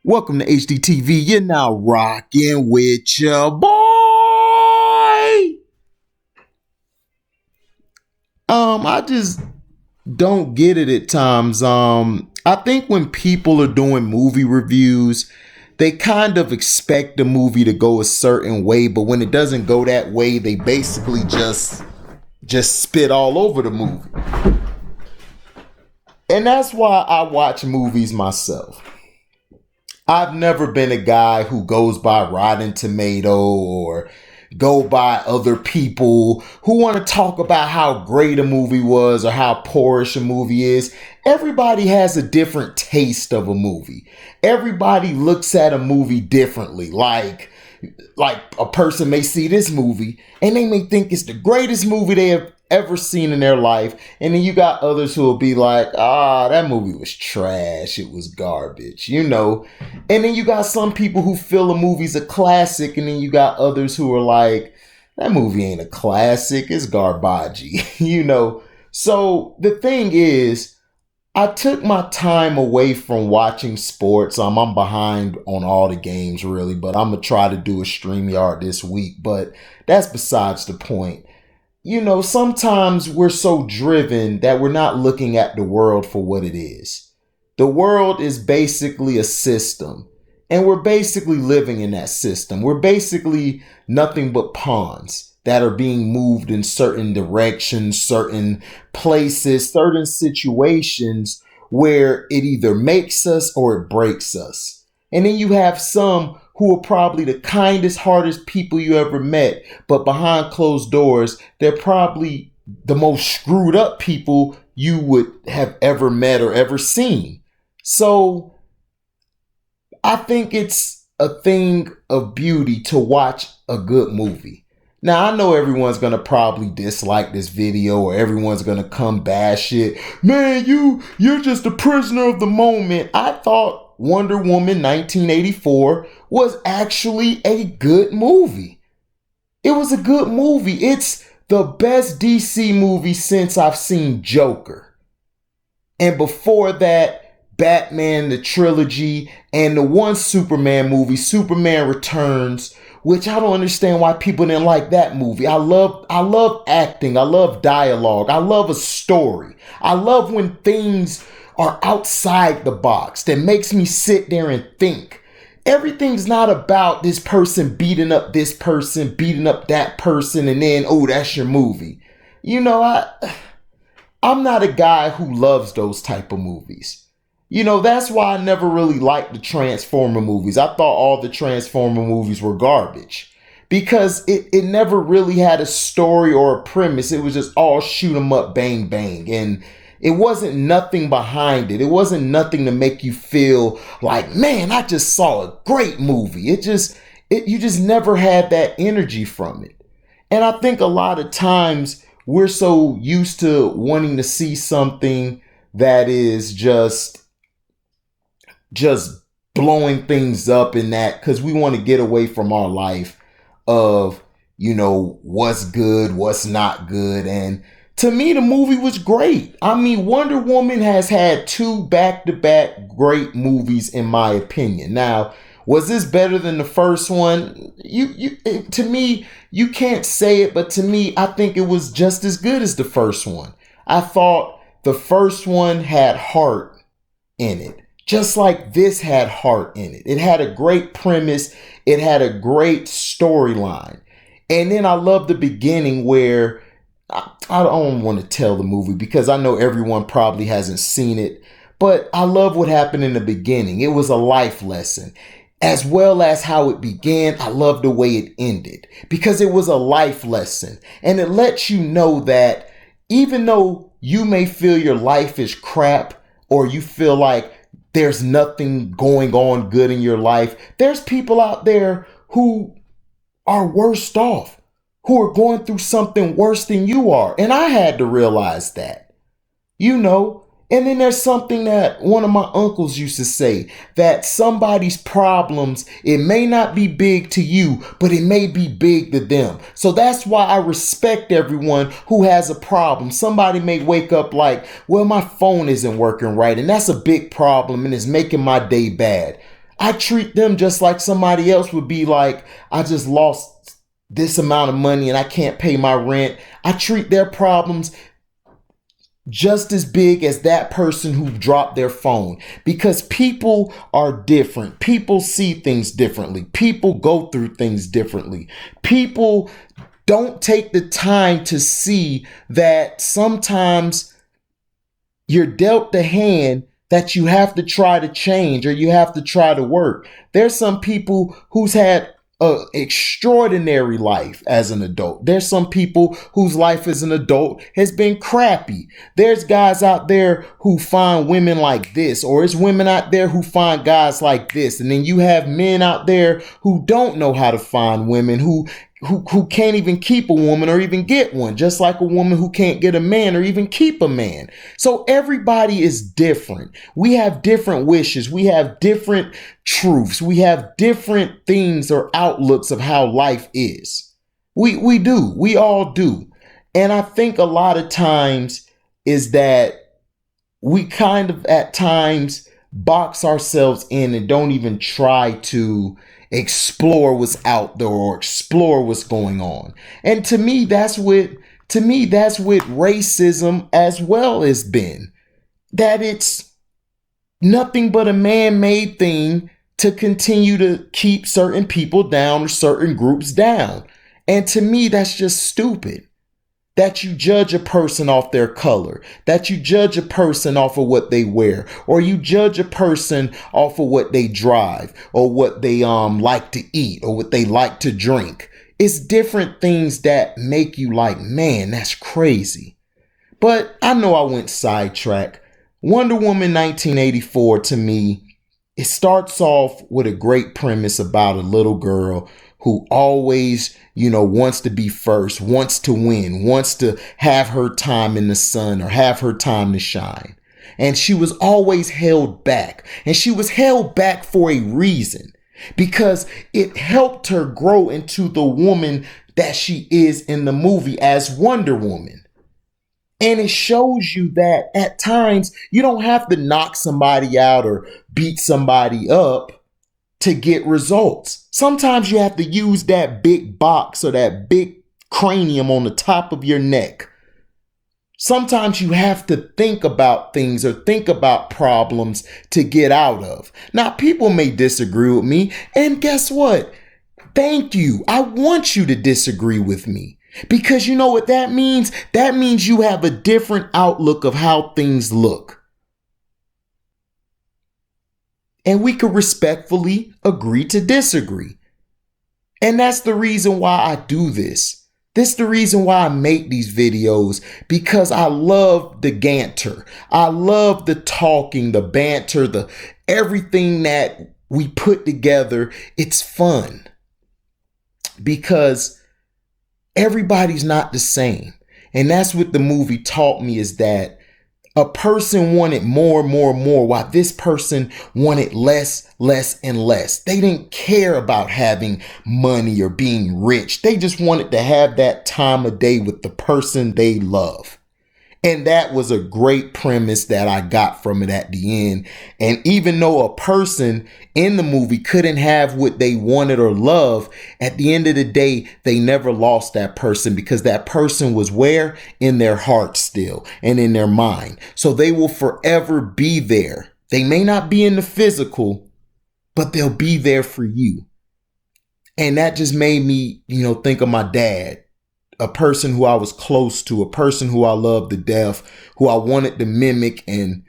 Welcome to HDTV. You're now rocking with your boy. I just don't get it at times. I think when people are doing movie reviews, they kind of expect the movie to go a certain way, but when it doesn't go that way, they basically just spit all over the movie. And that's why I watch movies myself. I've never been a guy who goes by Rotten Tomato or go by other people who want to talk about how great a movie was or how poorish a movie is. Everybody has a different taste of a movie. Everybody looks at a movie differently. Like a person may see this movie and they may think it's the greatest movie they have ever seen in their life, and then you got others who will be like, that movie was trash, it was garbage, and then you got some people who feel a movie's a classic, and then you got others who are like, that movie ain't a classic, it's garbagey. So the thing is, I took my time away from watching sports. I'm behind on all the games really, but I'm gonna try to do a StreamYard this week, but that's besides the point. Sometimes we're so driven that we're not looking at the world for what it is. The world is basically a system, and we're basically living in that system. We're basically nothing but pawns that are being moved in certain directions, certain places, certain situations where it either makes us or it breaks us. And then you have some who are probably the kindest, hardest people you ever met, but behind closed doors, they're probably the most screwed up people you would have ever met or ever seen. So I think it's a thing of beauty to watch a good movie. Now, I know everyone's going to probably dislike this video or everyone's going to come bash it. Man, you're just a prisoner of the moment. I thought Wonder Woman 1984 was actually a good movie. It was a good movie. It's the best DC movie since I've seen Joker. And before that, Batman, the trilogy, and the one Superman movie, Superman Returns, which I don't understand why people didn't like that movie. I love acting. I love dialogue. I love a story. I love when things are outside the box that makes me sit there and think. Everything's not about this person beating up this person, beating up that person, and then, that's your movie. I'm not a guy who loves those type of movies. That's why I never really liked the Transformer movies. I thought all the Transformer movies were garbage because it never really had a story or a premise. It was just all shoot 'em up, bang, bang. And it wasn't nothing behind it. It wasn't nothing to make you feel like, man, I just saw a great movie. You just never had that energy from it. And I think a lot of times we're so used to wanting to see something that is just blowing things up in that because we want to get away from our life of, what's good, what's not good. And to me, the movie was great. I mean, Wonder Woman has had 2 back-to-back great movies, in my opinion. Now, was this better than the first one? To me, you can't say it, but to me, I think it was just as good as the first one. I thought the first one had heart in it, just like this had heart in it. It had a great premise. It had a great storyline. And then I love the beginning where I don't want to tell the movie because I know everyone probably hasn't seen it, but I love what happened in the beginning. It was a life lesson. As well as how it began, I love the way it ended because it was a life lesson. And it lets you know that even though you may feel your life is crap or you feel like there's nothing going on good in your life, there's people out there who are worse off, who are going through something worse than you are. And I had to realize that, and then there's something that one of my uncles used to say, that somebody's problems, it may not be big to you, but it may be big to them. So that's why I respect everyone who has a problem. Somebody may wake up like, well, my phone isn't working right, and that's a big problem and it's making my day bad. I treat them just like somebody else would be like, I just lost this amount of money and I can't pay my rent. I treat their problems just as big as that person who dropped their phone, because people are different. People see things differently. People go through things differently. People don't take the time to see that sometimes you're dealt the hand that you have to try to change or you have to try to work. There's some people who's had an extraordinary life as an adult. There's some people whose life as an adult has been crappy. There's guys out there who find women like this, or it's women out there who find guys like this. And then you have men out there who don't know how to find women, who can't even keep a woman or even get one, just like a woman who can't get a man or even keep a man. So everybody is different. We have different wishes. We have different truths. We have different things or outlooks of how life is. We do. We all do. And I think a lot of times is that we kind of at times box ourselves in and don't even try to explore what's out there or explore what's going on. And to me, that's what racism as well has been. That it's nothing but a man-made thing to continue to keep certain people down or certain groups down. And to me, that's just stupid. That you judge a person off their color, that you judge a person off of what they wear, or you judge a person off of what they drive, or what they like to eat, or what they like to drink. It's different things that make you like, man, that's crazy. But I know I went sidetracked. Wonder Woman 1984, to me, it starts off with a great premise about a little girl who always, wants to be first, wants to win, wants to have her time in the sun or have her time to shine. And she was always held back. And she was held back for a reason, because it helped her grow into the woman that she is in the movie as Wonder Woman. And it shows you that at times you don't have to knock somebody out or beat somebody up to get results. Sometimes you have to use that big box or that big cranium on the top of your neck. Sometimes you have to think about things or think about problems to get out of. Now, people may disagree with me, and guess what? Thank you. I want you to disagree with me, because you know what that means? That means you have a different outlook of how things look. And we could respectfully agree to disagree. And that's the reason why I do this. This is the reason why I make these videos, because I love the banter. I love the talking, the banter, the everything that we put together. It's fun because everybody's not the same. And that's what the movie taught me, is that a person wanted more and more and more, while this person wanted less, less, and less. They didn't care about having money or being rich. They just wanted to have that time of day with the person they love. And that was a great premise that I got from it at the end. And even though a person in the movie couldn't have what they wanted or love, at the end of the day, they never lost that person, because that person was where? In their heart still and in their mind. So they will forever be there. They may not be in the physical, but they'll be there for you. And that just made me, think of my dad. A person who I was close to, a person who I loved to death, who I wanted to mimic and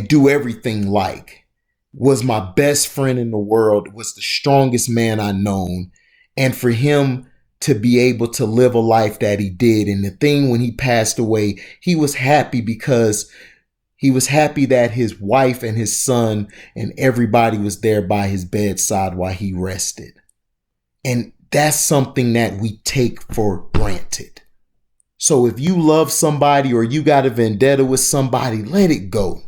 do everything like, was my best friend in the world, was the strongest man I known. And for him to be able to live a life that he did, and the thing when he passed away, he was happy, because he was happy that his wife and his son and everybody was there by his bedside while he rested. And that's something that we take for granted. So if you love somebody or you got a vendetta with somebody, let it go.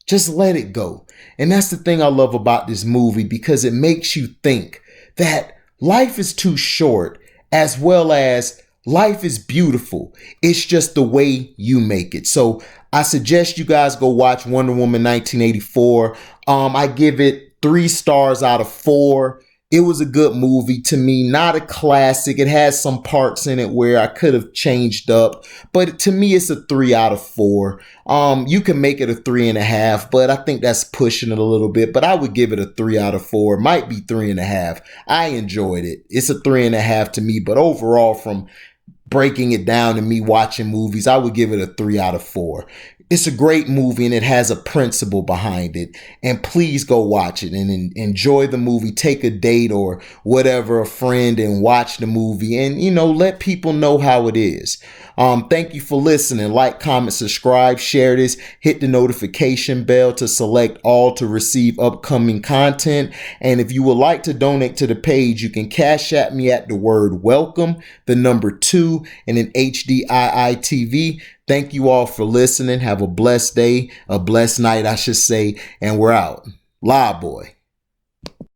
Just let it go. And that's the thing I love about this movie, because it makes you think that life is too short, as well as life is beautiful. It's just the way you make it. So I suggest you guys go watch Wonder Woman 1984. I give it 3 stars out of 4. It was a good movie to me, not a classic. It has some parts in it where I could have changed up, but to me, it's a 3 out of 4. You can make it a 3.5, but I think that's pushing it a little bit, but I would give it a 3 out of 4. It might be 3.5. I enjoyed it. It's a 3.5 to me, but overall, from breaking it down and me watching movies, I would give it a 3 out of 4. It's a great movie and it has a principle behind it. And please go watch it and enjoy the movie. Take a date or whatever, a friend, and watch the movie and, let people know how it is. Thank you for listening. Like, comment, subscribe, share this, hit the notification bell to select all to receive upcoming content. And if you would like to donate to the page, you can cash at me at the word welcome, the number 2, and then HDIITV. Thank you all for listening. Have a blessed day, a blessed night, I should say, and we're out. Live boy.